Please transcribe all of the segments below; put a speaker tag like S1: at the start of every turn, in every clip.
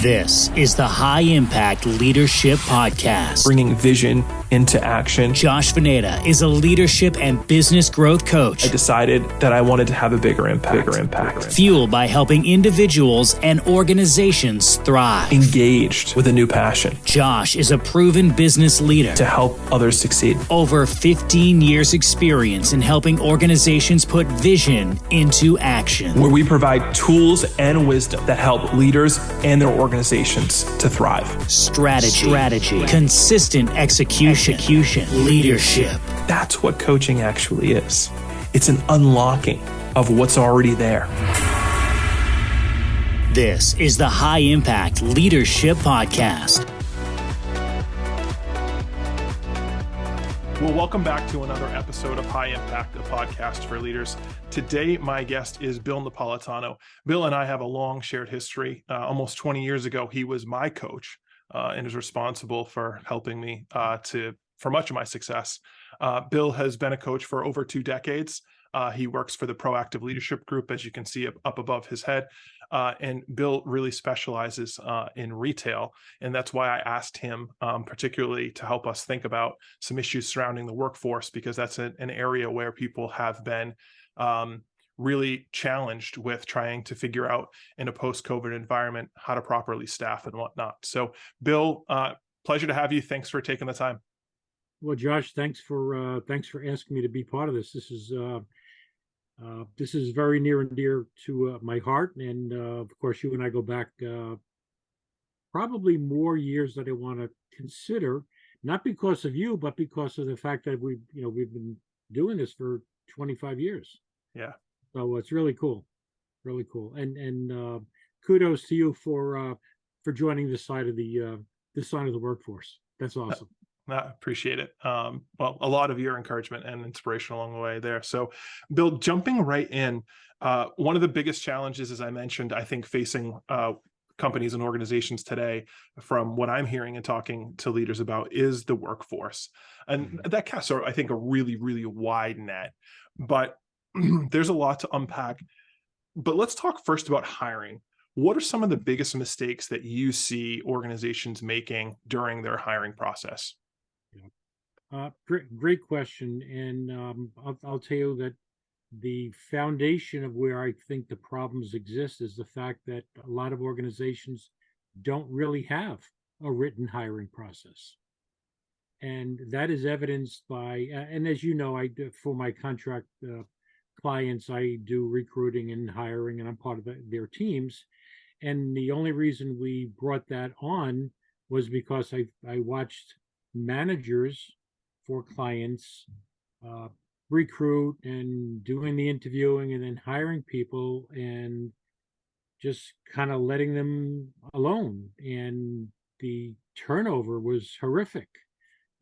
S1: This is the High Impact Leadership Podcast.
S2: Bringing vision into action.
S1: Josh Veneta is a leadership and business growth coach.
S2: I decided that I wanted to have a bigger impact.
S1: Fueled by helping individuals and organizations thrive.
S2: Engaged with a new passion.
S1: Josh is a proven business leader.
S2: To help others succeed.
S1: Over 15 years experience in helping organizations put vision into action.
S2: Where we provide tools and wisdom that help leaders and their organizations to thrive.
S1: Strategy. Consistent execution. Leadership.
S2: That's what coaching actually is. It's an unlocking of what's already there.
S1: This is the High Impact Leadership Podcast.
S2: Well, welcome back to another episode of High Impact, a podcast for leaders. Today, my guest is Bill Napolitano. Bill and I have a long shared history. Almost 20 years ago, he was my coach and is responsible for helping me for much of my success. Bill has been a coach for over 2 decades. He works for the Proactive Leadership Group, as you can see up above his head. And Bill really specializes in retail. And that's why I asked him particularly to help us think about some issues surrounding the workforce, because that's an area where people have been really challenged with trying to figure out in a post-COVID environment how to properly staff and whatnot. So Bill, pleasure to have you. Thanks for taking the time.
S3: Well, Josh, thanks for asking me to be part of this. This is very near and dear to my heart, and of course, you and I go back probably more years than I want to consider. Not because of you, but because of the fact that we've been doing this for 25 years.
S2: Yeah. So
S3: it's really cool, and kudos to you for joining this side of the workforce. That's awesome.
S2: I appreciate it. Well, a lot of your encouragement and inspiration along the way there. So, Bill, jumping right in, one of the biggest challenges, as I mentioned, I think facing companies and organizations today, from what I'm hearing and talking to leaders about, is the workforce. And that casts, I think, a really, really wide net. But there's a lot to unpack. But let's talk first about hiring. What are some of the biggest mistakes that you see organizations making during their hiring process?
S3: Great question. And I'll tell you that the foundation of where I think the problems exist is the fact that a lot of organizations don't really have a written hiring process. And that is evidenced by, and as you know, for my contract clients, I do recruiting and hiring, and I'm part of their teams. And the only reason we brought that on was because I watched managers for clients recruit and doing the interviewing and then hiring people and just kind of letting them alone. And the turnover was horrific,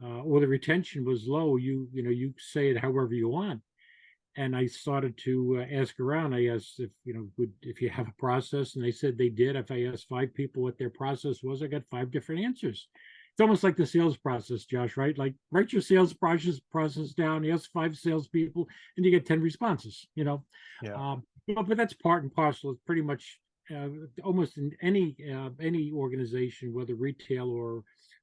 S3: or the retention was low. You say it however you want. And I started to ask around. I asked if you have a process, and they said they did. If I asked 5 people what their process was, I got 5 different answers. It's almost like the sales process, Josh, right? Like, write your sales process down, you ask 5 salespeople, and you get 10 responses. Yeah. But that's part and parcel. It's pretty much almost in any organization, whether retail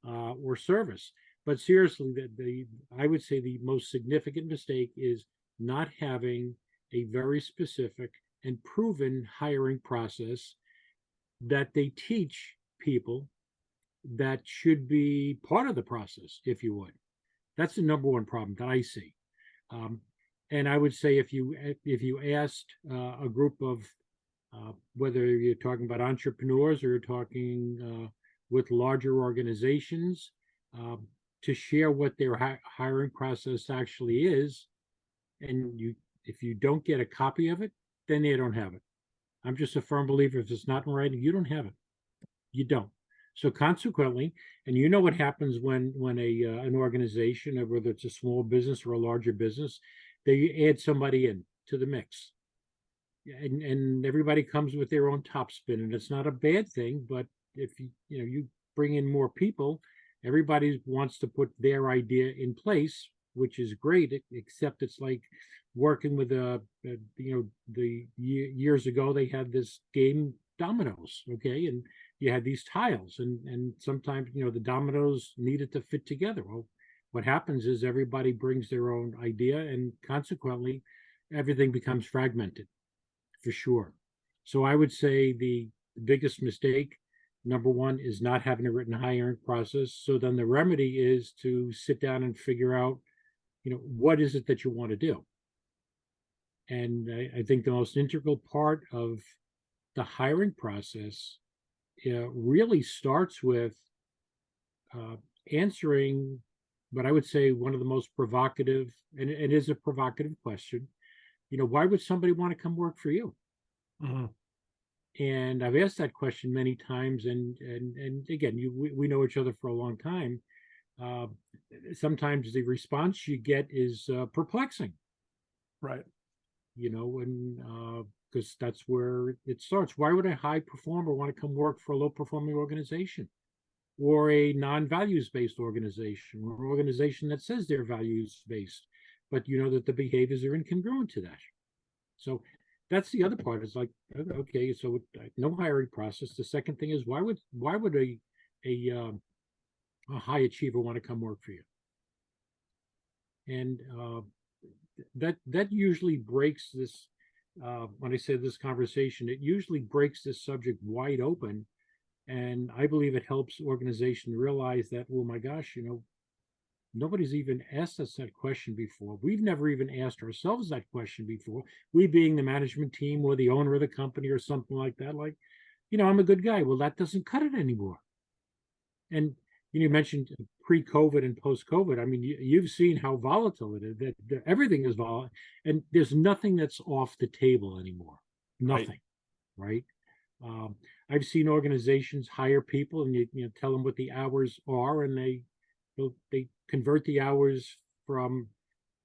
S3: or service. But seriously, I would say the most significant mistake is not having a very specific and proven hiring process that they teach people that should be part of the process, if you would. That's the number one problem that I see. And I would say if you asked a group of, whether you're talking about entrepreneurs or you're talking with larger organizations, to share what their hiring process actually is, and if you don't get a copy of it, then they don't have it. I'm just a firm believer, if it's not in writing, you don't have it. You don't. So consequently, and you know what happens when an organization, or whether it's a small business or a larger business, they add somebody in to the mix, and everybody comes with their own top spin, and it's not a bad thing. But if you bring in more people, everybody wants to put their idea in place, which is great, except it's like working with the years ago they had this game dominoes, okay? And you had these tiles, and sometimes, the dominoes needed to fit together. Well, what happens is everybody brings their own idea, and consequently, everything becomes fragmented, for sure. So I would say the biggest mistake, number one, is not having a written hiring process. So then the remedy is to sit down and figure out, what is it that you want to do? And I think the most integral part of the hiring process really starts with uh, answering what I would say one of the most provocative, and it is a provocative question. Why would somebody want to come work for you?
S2: Mm-hmm.
S3: And I've asked that question many times, and again, we know each other for a long time. Uh, Sometimes the response you get is perplexing,
S2: Right.
S3: and because that's where it starts. Why would a high performer want to come work for a low performing organization, or a non-values based organization, or an organization that says they're values based, but you know that the behaviors are incongruent to that? So that's the other part. Is like, okay, so no hiring process. The second thing is, why would a high achiever want to come work for you? And that usually breaks this. When I say this conversation, it usually breaks this subject wide open, and I believe it helps organizations realize that, oh my gosh, nobody's even asked us that question before. We've never even asked ourselves that question before. We being the management team or the owner of the company or something like that. Like, I'm a good guy. Well, that doesn't cut it anymore. And you mentioned pre-COVID and post-COVID. I mean, you've seen how volatile it is. That everything is volatile, and there's nothing that's off the table anymore. Nothing, right? I've seen organizations hire people, and you tell them what the hours are, and they convert the hours from,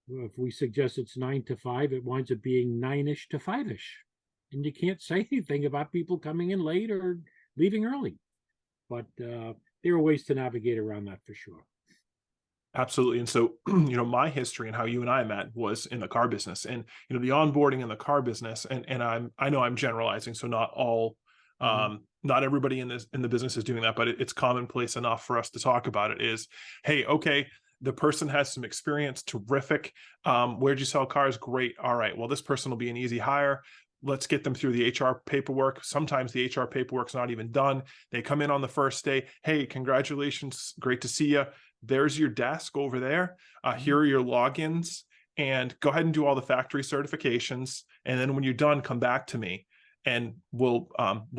S3: if we suggest it's 9 to 5, it winds up being 9-ish to 5-ish, and you can't say anything about people coming in late or leaving early. But there are ways to navigate around that for sure.
S2: Absolutely. And so, my history and how you and I met was in the car business, and, the onboarding in the car business. And I know I'm generalizing, so not all, not everybody in the business is doing that, but it's commonplace enough for us to talk about it. Is, hey, okay, the person has some experience. Terrific. Where'd you sell cars? Great. All right. Well, this person will be an easy hire. Let's get them through the HR paperwork. Sometimes the HR paperwork's not even done. They come in on the first day. Hey, congratulations. Great to see you. There's your desk over there. Here are your logins, and go ahead and do all the factory certifications. And then when you're done, come back to me, and we'll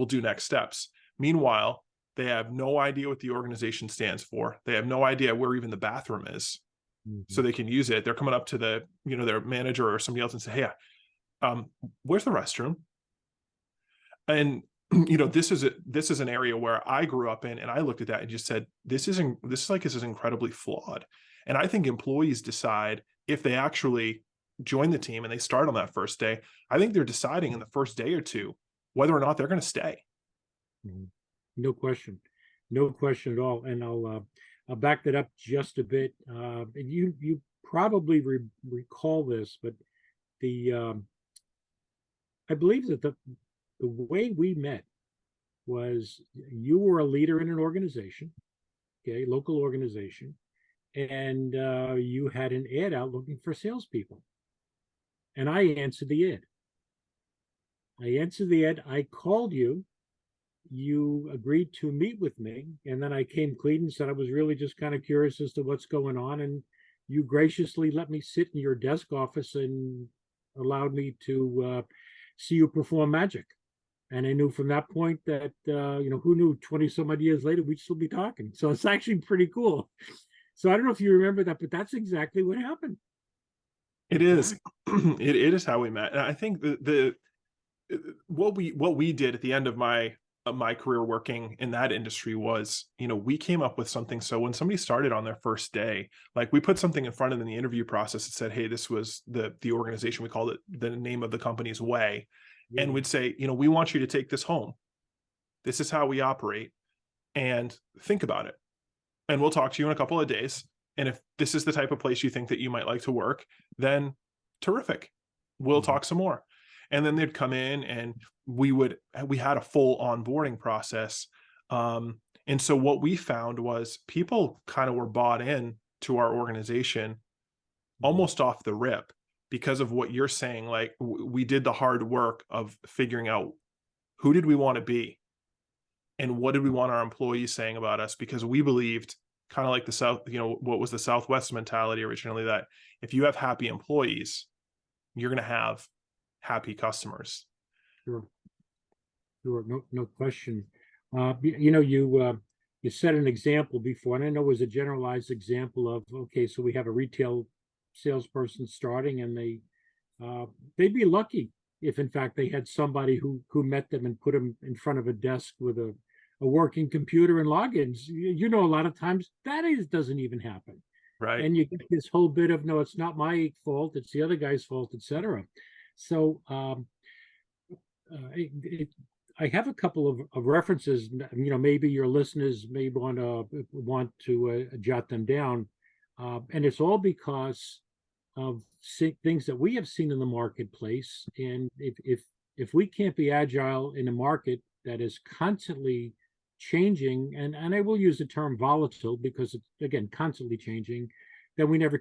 S2: do next steps. Meanwhile, they have no idea what the organization stands for. They have no idea where even the bathroom is, so they can use it. They're coming up to their manager or somebody else and say, hey, where's the restroom? And this is an area where I grew up in, and I looked at that and just said, this is incredibly flawed. And I think employees decide, if they actually join the team and they start on that first day, I think they're deciding in the first day or two whether or not they're going to stay.
S3: No question at all. And I'll back that up just a bit. You probably recall this, but I believe that the way we met was, you were a leader in an organization, okay, local organization, and you had an ad out looking for salespeople. And I answered the ad. I called you. You agreed to meet with me, and then I came clean and said I was really just kind of curious as to what's going on, and you graciously let me sit in your desk office and allowed me to see you perform magic. And I knew from that point that, who knew, 20 some odd years later, we'd still be talking. So it's actually pretty cool. So I don't know if you remember that, but that's exactly what happened.
S2: It is. It is how we met. And I think what we did at the end of my career working in that industry was, we came up with something. So when somebody started on their first day, like, we put something in front of them in the interview process that said, hey, this was the organization. We called it the name of the company's way. And we'd say, we want you to take this home. This is how we operate, and think about it. And we'll talk to you in a couple of days. And if this is the type of place you think that you might like to work, then terrific. We'll talk some more. And then they'd come in and we had a full onboarding process. And so what we found was people kind of were bought in to our organization almost off the rip because of what you're saying. Like we did the hard work of figuring out who did we want to be and what did we want our employees saying about us, because we believed, kind of like the South, what was the Southwest mentality originally, that if you have happy employees, you're going to have happy customers.
S3: Sure. Sure. No question. You set an example before, and I know it was a generalized example of, okay, so we have a retail salesperson starting, and they'd be lucky if in fact they had somebody who met them and put them in front of a desk with a working computer and logins. A lot of times that doesn't even happen.
S2: Right.
S3: And you get this whole bit of, no, it's not my fault, it's the other guy's fault, etc. So I have a couple of references. Maybe your listeners may want to jot them down, and it's all because of things that we have seen in the marketplace. And if we can't be agile in a market that is constantly changing, and I will use the term volatile because it's, again, constantly changing, then we never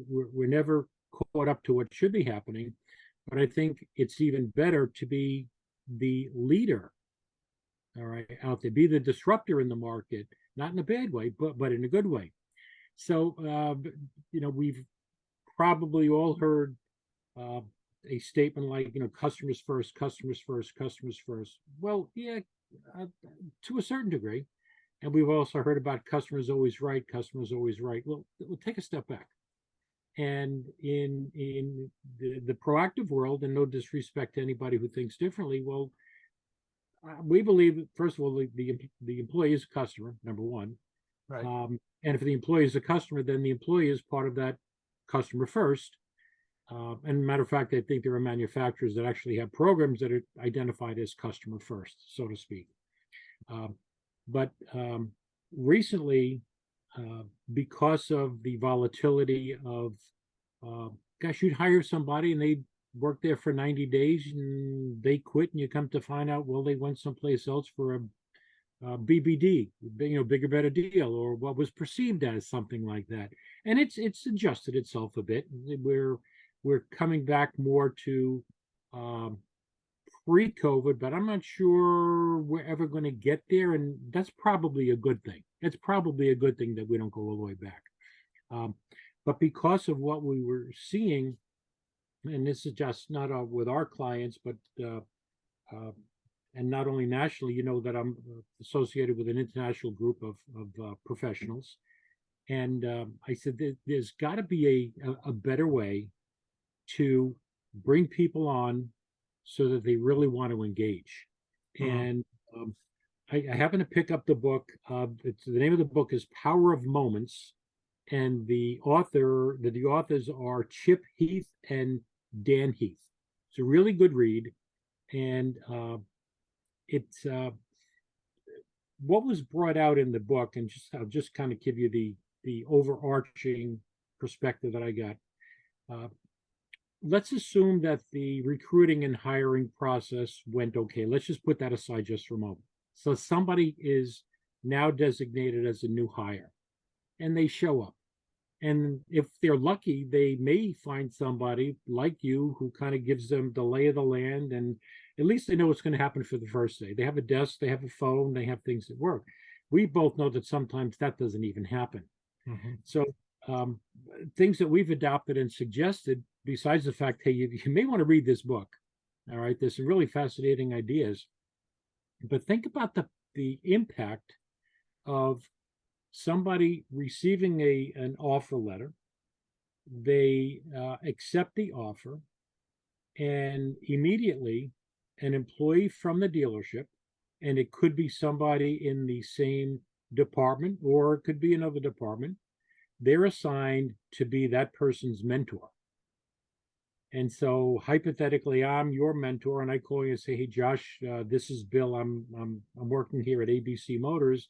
S3: we're never caught up to what should be happening. But I think it's even better to be the leader, all right, out there, be the disruptor in the market, not in a bad way, but in a good way. So, we've probably all heard a statement like, customers first, customers first, customers first. Well, yeah, to a certain degree. And we've also heard about customers always right, customers always right. Well, we'll take a step back. And in the proactive world, and no disrespect to anybody who thinks differently, well, we believe, first of all, the employee is a customer, number one.
S2: Right.
S3: And if the employee is a customer, then the employee is part of that customer first. And matter of fact, I think there are manufacturers that actually have programs that are identified as customer first, so to speak. But recently, because of the volatility of, you'd hire somebody and they work there for 90 days and they quit, and you come to find out, well, they went someplace else for a BBD, bigger, better deal, or what was perceived as something like that. And it's adjusted itself a bit. We're coming back more to pre-COVID, but I'm not sure we're ever going to get there. And that's probably a good thing. It's probably a good thing that we don't go all the way back. But because of what we were seeing, and this is just not with our clients, but and not only nationally, that I'm associated with an international group of professionals. And I said, there's got to be a better way to bring people on so that they really want to engage. Mm-hmm. And I happen to pick up the book. The name of the book is Power of Moments. And the authors are Chip Heath and Dan Heath. It's a really good read. And it's what was brought out in the book, and I'll just kind of give you the overarching perspective that I got. Let's assume that the recruiting and hiring process went okay. Let's just put that aside just for a moment. So somebody is now designated as a new hire, and they show up. And if they're lucky, they may find somebody like you who kind of gives them the lay of the land, and at least they know what's going to happen for the first day. They have a desk, they have a phone, they have things that work. We both know that sometimes that doesn't even happen. Mm-hmm. So things that we've adopted and suggested, besides the fact, hey, you may want to read this book. All right, there's some really fascinating ideas. But think about the impact of somebody receiving an offer letter. They accept the offer, and immediately an employee from the dealership, and it could be somebody in the same department or it could be another department, they're assigned to be that person's mentor. And so hypothetically, I'm your mentor, and I call you and say, hey, Josh, this is Bill. I'm working here at ABC Motors,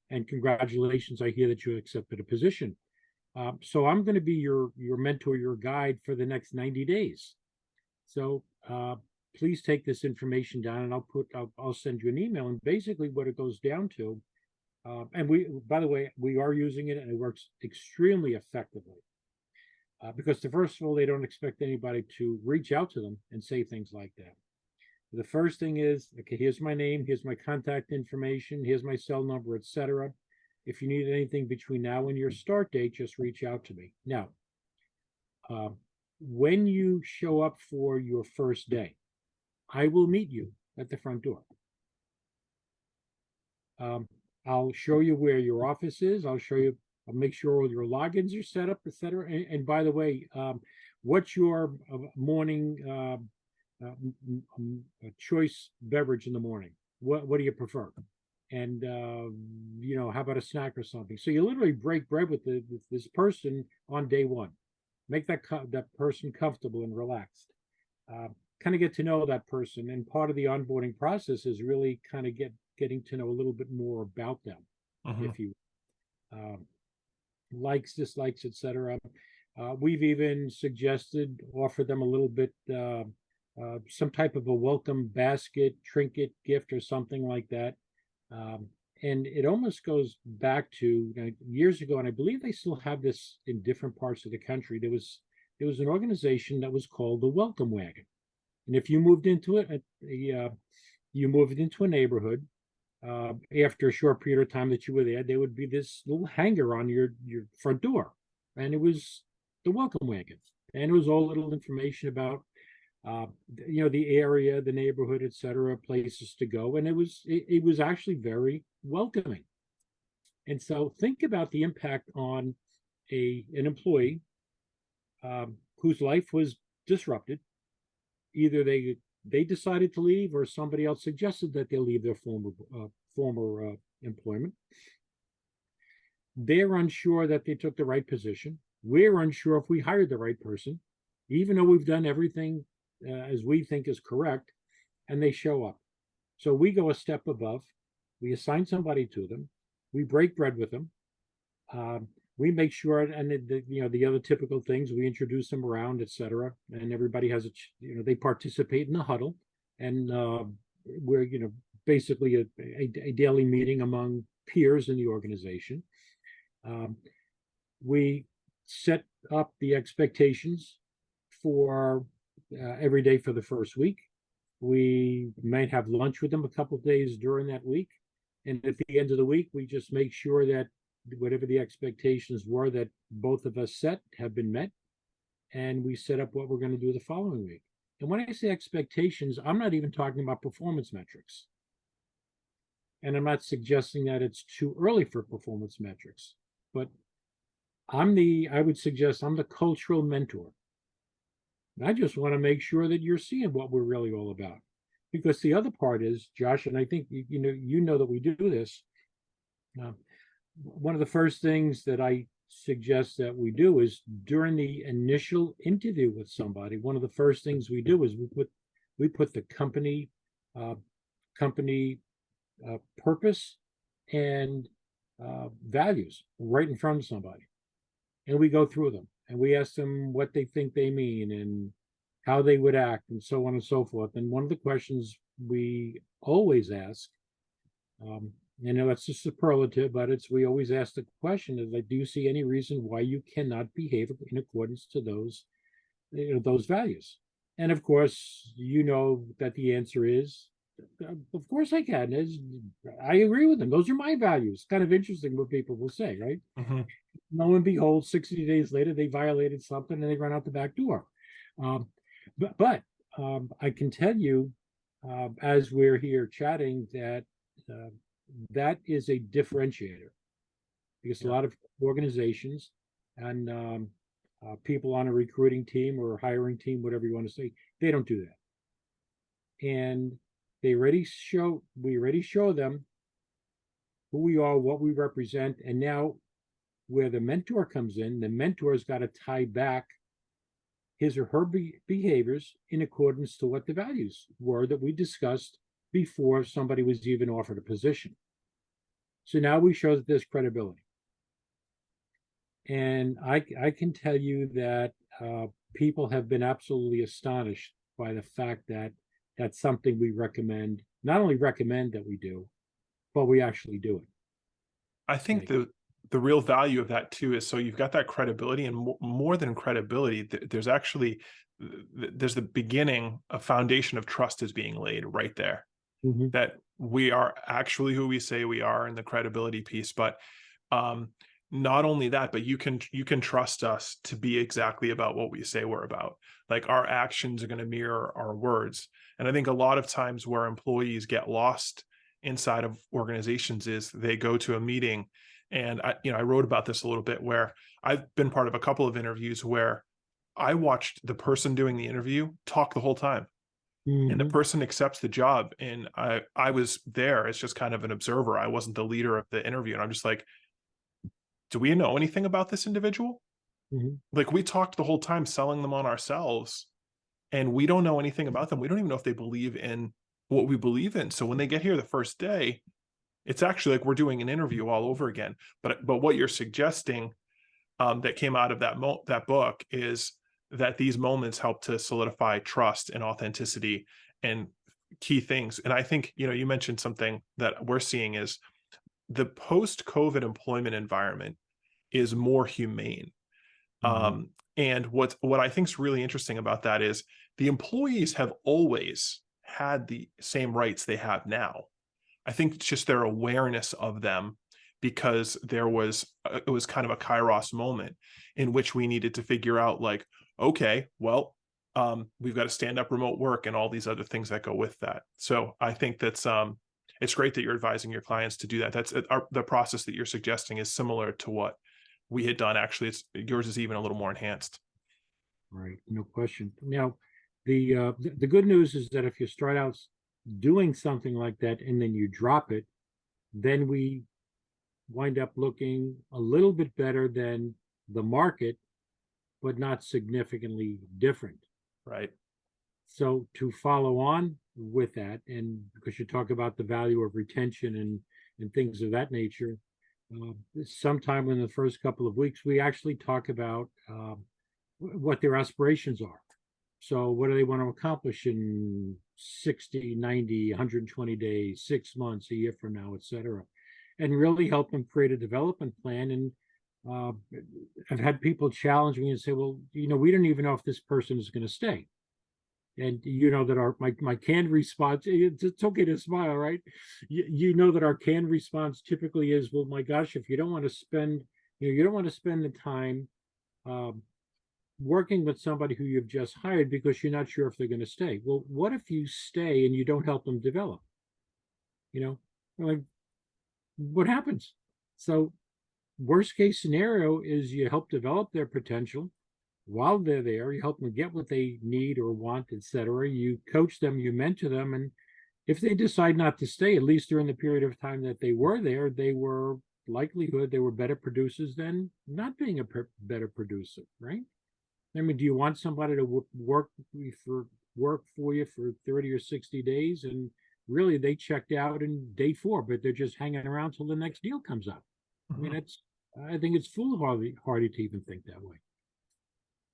S3: and congratulations, I hear that you accepted a position. So I'm going to be your mentor, your guide for the next 90 days. So please take this information down, and I'll send you an email. And basically, what it goes down to, and by the way, we are using it, and it works extremely effectively. Because first of all, they don't expect anybody to reach out to them and say things like that. The first thing is, okay, here's my name, here's my contact information, here's my cell number, etc. If you need anything between now and your start date, just reach out to me. Now, when you show up for your first day, I will meet you at the front door. I'll show you where your office is. I'll make sure all your logins are set up, etc. And by the way, what's your morning choice beverage in the morning? What do you prefer? And how about a snack or something? So you literally break bread with this person on day one. Make that person comfortable and relaxed. Kind of get to know that person, and part of the onboarding process is really kind of getting to know a little bit more about them, if you likes, dislikes, etc. We've even suggested offer them a little bit some type of a welcome basket, trinket, gift, or something like that. And it almost goes back to years ago, and I believe they still have this in different parts of the country. There was an organization that was called the Welcome Wagon, and if you moved into it, you moved into a neighborhood. After a short period of time that you were there would be this little hanger on your front door, and it was the Welcome Wagon, and it was all little information about the area, the neighborhood, etc., places to go, and it was actually very welcoming. And so think about the impact on an employee whose life was disrupted. Either they decided to leave, or somebody else suggested that they leave their former employment. They're unsure that they took the right position. We're unsure if we hired the right person, even though we've done everything as we think is correct, and they show up. So we go a step above. We assign somebody to them. We break bread with them. We make sure, and the other typical things, we introduce them around, etc. And everybody has they participate in the huddle, and we're basically a daily meeting among peers in the organization. We set up the expectations for every day for the first week. We might have lunch with them a couple of days during that week, and at the end of the week, we just make sure that whatever the expectations were that both of us set have been met, and we set up what we're going to do the following week. And when I say expectations, I'm not even talking about performance metrics, and I'm not suggesting that it's too early for performance metrics, but I would suggest I'm the cultural mentor. I just want to make sure that you're seeing what we're really all about. Because the other part is, Josh, and I think you know that we do this. One of the first things that I suggest that we do is during the initial interview with somebody, one of the first things we do is we put the company purpose and values right in front of somebody, and we go through them. And we ask them what they think they mean and how they would act, and so on and so forth. And one of the questions we always ask, it's just superlative, but we always ask the question is, do you see any reason why you cannot behave in accordance to those values? And of course, that the answer is, of course I can. I agree with them. Those are my values. Kind of interesting what people will say, right?
S2: Mm-hmm.
S3: Lo and behold, 60 days later, they violated something and they run out the back door. But I can tell you, as we're here chatting, that that is a differentiator, because a lot of organizations and people on a recruiting team or a hiring team, whatever you want to say, they don't do that. And we already show them who we are, what we represent, and now where the mentor comes in, the mentor's got to tie back his or her behaviors in accordance to what the values were that we discussed before somebody was even offered a position. So now we show that there's credibility. And I can tell you that people have been absolutely astonished by the fact that that's something we recommend, not only recommend that we do, but we actually do it.
S2: I think the real value of that too is, so you've got that credibility, and more than credibility, there's actually there's the beginning, a foundation of trust is being laid right there,
S3: Mm-hmm.
S2: that we are actually who we say we are in the credibility piece. But not only that, but you can trust us to be exactly about what we say we're about. Like, our actions are going to mirror our words. And I think a lot of times where employees get lost inside of organizations is they go to a meeting, and I wrote about this a little bit, where I've been part of a couple of interviews where I watched the person doing the interview talk the whole time, and the
S3: Mm-hmm.
S2: person accepts the job, and I was there as just kind of an observer. I wasn't the leader of the interview, and I'm just like, do we know anything about this individual?
S3: Mm-hmm.
S2: Like, we talked the whole time selling them on ourselves, and we don't know anything about them. We don't even know if they believe in what we believe in. So when they get here the first day, it's actually like we're doing an interview all over again. But what you're suggesting, that came out of that book, is that these moments help to solidify trust and authenticity and key things. And I think, you mentioned something that we're seeing is the post-COVID employment environment is more humane.
S3: Mm-hmm.
S2: And what I think is really interesting about that is the employees have always had the same rights they have now. I think it's just their awareness of them, because it was kind of a Kairos moment in which we needed to figure out, like, okay, well, we've got to stand up remote work and all these other things that go with that. So I think that's it's great that you're advising your clients to do that. That's the process that you're suggesting is similar to what we had done. Actually, yours is even a little more enhanced.
S3: Right, no question. Now, the good news is that if you start out doing something like that and then you drop it, then we wind up looking a little bit better than the market, but not significantly different.
S2: Right.
S3: So to follow on with that, and because you talk about the value of retention and things of that nature, sometime in the first couple of weeks, we actually talk about what their aspirations are. So what do they want to accomplish in 60, 90, 120 days, 6 months, a year from now, et cetera, and really help them create a development plan. And I've had people challenge me and say, well, we don't even know if this person is going to stay. And that my canned response, it's okay to smile, right? You know that our canned response typically is, well, my gosh, if you don't want to spend, you don't want to spend the time working with somebody who you've just hired because you're not sure if they're going to stay. Well, what if you stay and you don't help them develop? Like, what happens? So worst case scenario is you help develop their potential while they're there. You help them get what they need or want, etc. You coach them, you mentor them, and if they decide not to stay, at least during the period of time that they were there, they were better producers than not being a better producer, right? I mean, do you want somebody to work for you for 30 or 60 days and really they checked out in day 4, but they're just hanging around till the next deal comes up? I mean, I think it's foolhardy to even think that way.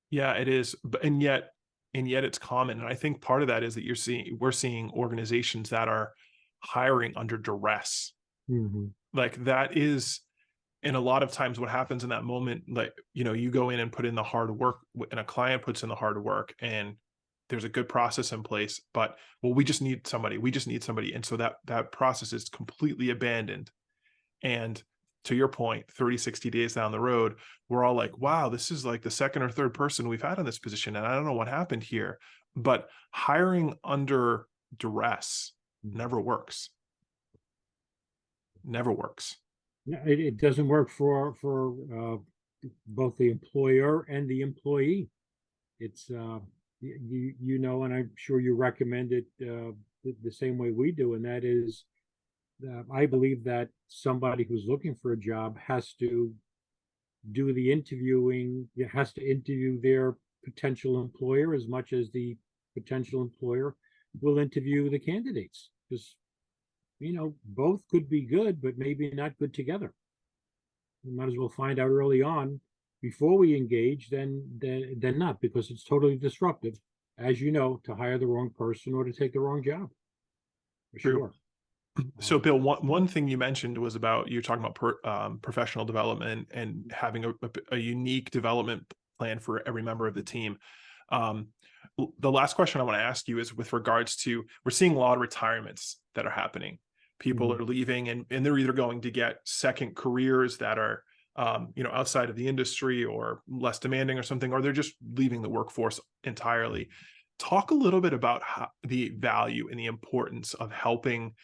S2: Yeah, it is. And yet it's common. And I think part of that is that we're seeing organizations that are hiring under duress.
S3: Mm-hmm.
S2: Like, that is, and a lot of times what happens in that moment, like, you go in and put in the hard work, and a client puts in the hard work, and there's a good process in place, but, well, we just need somebody. And so that process is completely abandoned. And to your point, 30, 60 days down the road, we're all like, wow, this is like the second or third person we've had in this position, and I don't know what happened here. But hiring under duress never works. Never works.
S3: It doesn't work for both the employer and the employee. It's and I'm sure you recommend it the same way we do, and that is, I believe that somebody who's looking for a job has to do the interviewing. It has to interview their potential employer as much as the potential employer will interview the candidates, because both could be good, but maybe not good together. We might as well find out early on before we engage than not, because it's totally disruptive. as you know, to hire the wrong person or to take the wrong job. For
S2: True.
S3: sure.
S2: So, Bill, one thing you mentioned was about you're talking about professional development and having a unique development plan for every member of the team. Um, the last question I want to ask you is with regards to we're seeing a lot of retirements that are happening. People are leaving and they're either going to get second careers that are outside of the industry or less demanding or something, or they're just leaving the workforce entirely. Talk a little bit about the value and the importance of helping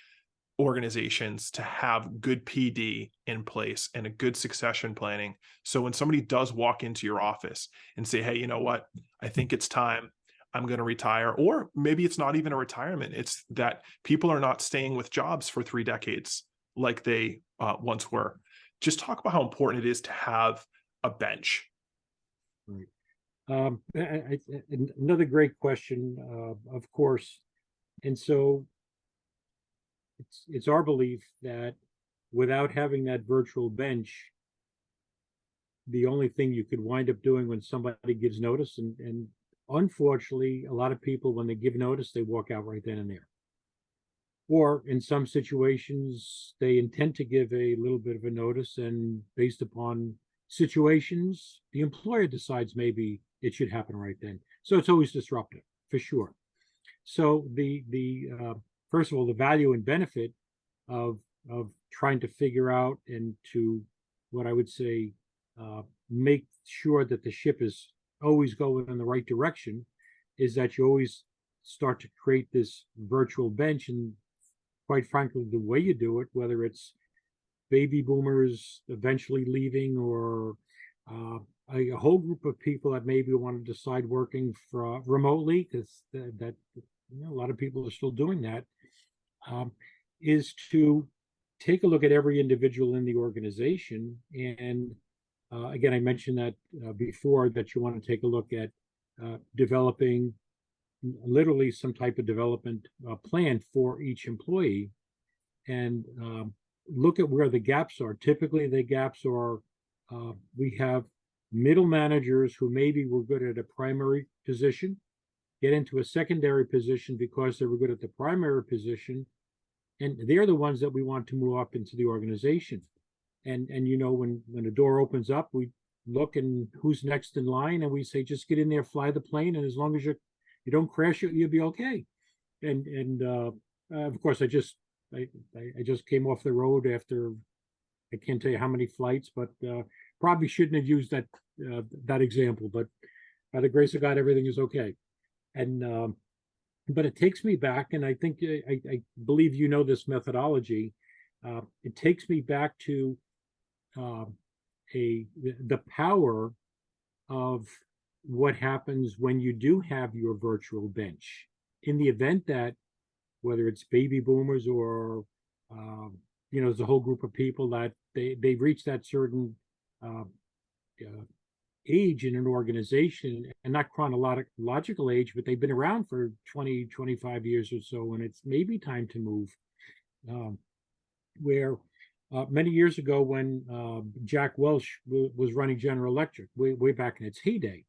S2: organizations to have good PD in place and a good succession planning. So when somebody does walk into your office and say, hey, you know what, I think it's time, I'm going to retire, or maybe it's not even a retirement. It's that people are not staying with jobs for 3 decades like they once were. Just talk about how important it is to have a bench.
S3: Right. Another great question, of course. And so it's our belief that without having that virtual bench, the only thing you could wind up doing when somebody gives notice, and unfortunately, a lot of people, when they give notice, they walk out right then and there. Or in some situations, they intend to give a little bit of a notice, and based upon situations, the employer decides maybe it should happen right then. So it's always disruptive, for sure. So the first of all, the value and benefit of trying to figure out and to what I would say make sure that the ship is always going in the right direction is that you always start to create this virtual bench. And quite frankly, the way you do it, whether it's baby boomers eventually leaving or a whole group of people that maybe want to decide working for remotely, because that a lot of people are still doing that, is to take a look at every individual in the organization. And again, I mentioned that before, that you want to take a look at developing literally some type of development plan for each employee, and look at where the gaps are. Typically, the gaps are we have middle managers who maybe were good at a primary position, get into a secondary position because they were good at the primary position, and they're the ones that we want to move up into the organization. And when the door opens up, we look and who's next in line, and we say, just get in there, fly the plane, and as long as you don't crash it, you'll be okay. And of course, I just came off the road after, I can't tell you how many flights, but probably shouldn't have used that example. But by the grace of God, everything is okay. And but it takes me back, and I think I believe you know this methodology. It takes me back to the power of what happens when you do have your virtual bench. In the event that, whether it's baby boomers or there's a whole group of people that they've reached that certain age in an organization, and not chronological age, but they've been around for 20, 25 years or so, and it's maybe time to move. Where many years ago, when Jack Welch was running General Electric, way back in its heyday,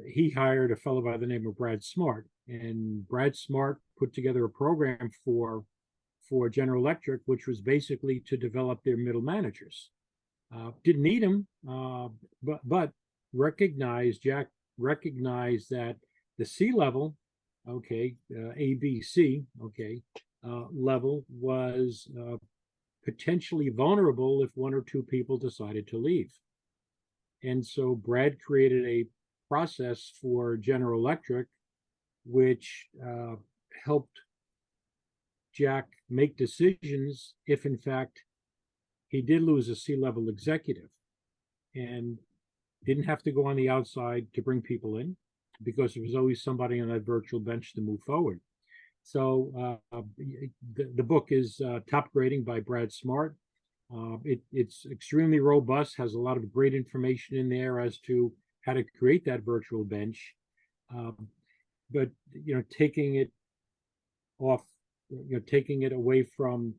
S3: he hired a fellow by the name of Brad Smart, and Brad Smart put together a program for General Electric, which was basically to develop their middle managers. Didn't need them, but Jack recognized that the C level, okay, A, B, C, okay, level was potentially vulnerable if one or two people decided to leave. And so Brad created a process for General Electric, which helped Jack make decisions if, in fact, he did lose a C-level executive, and didn't have to go on the outside to bring people in, because there was always somebody on that virtual bench to move forward. So the book is Top Grading by Brad Smart. It's extremely robust, has a lot of great information in there as to how to create that virtual bench. But taking it off, taking it away from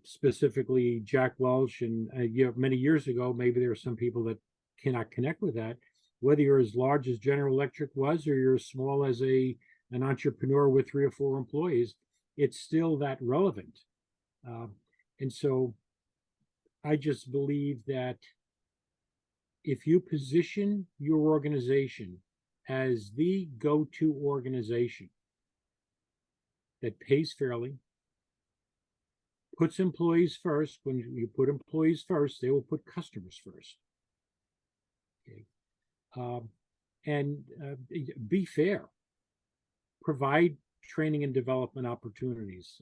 S3: specifically Jack Welch, and many years ago, maybe there are some people that cannot connect with that. whether you're as large as General Electric was, or you're as small as an entrepreneur with 3 or 4 employees, it's still that relevant. And so I just believe that if you position your organization as the go-to organization that pays fairly, puts employees first, when you put employees first, they will put customers first. Okay. And be fair, provide training and development opportunities.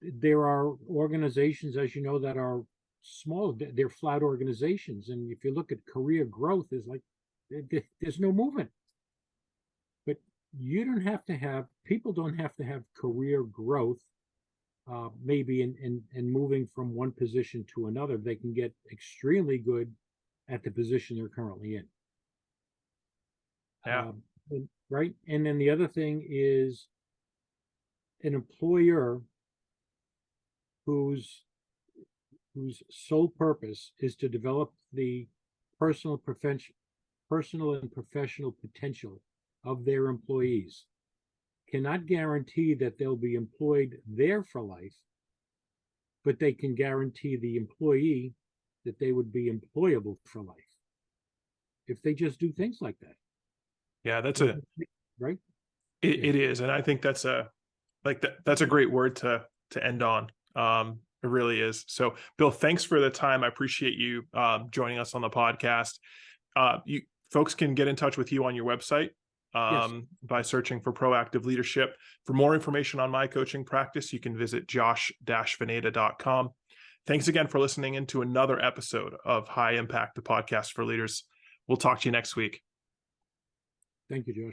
S3: There are organizations, as you know, that are small, they're flat organizations. And if you look at career growth, there's no movement. But you don't have to have, people don't have to have career growth, maybe in moving from one position to another. They can get extremely good at the position they're currently in.
S2: Yeah.
S3: Right. And then the other thing is an employer whose sole purpose is to develop the personal and professional potential of their employees cannot guarantee that they'll be employed there for life, but they can guarantee the employee that they would be employable for life if they just do things like that.
S2: Yeah, that's
S3: right.
S2: It is, and I think that's a great word to end on. It really is. So, Bill, thanks for the time. I appreciate you joining us on the podcast. You folks can get in touch with you on your website by searching for Proactive Leadership. For more information on my coaching practice, you can visit josh-veneta.com. Thanks again for listening into another episode of High Impact, the podcast for leaders. We'll talk to you next week.
S3: Thank you, Josh.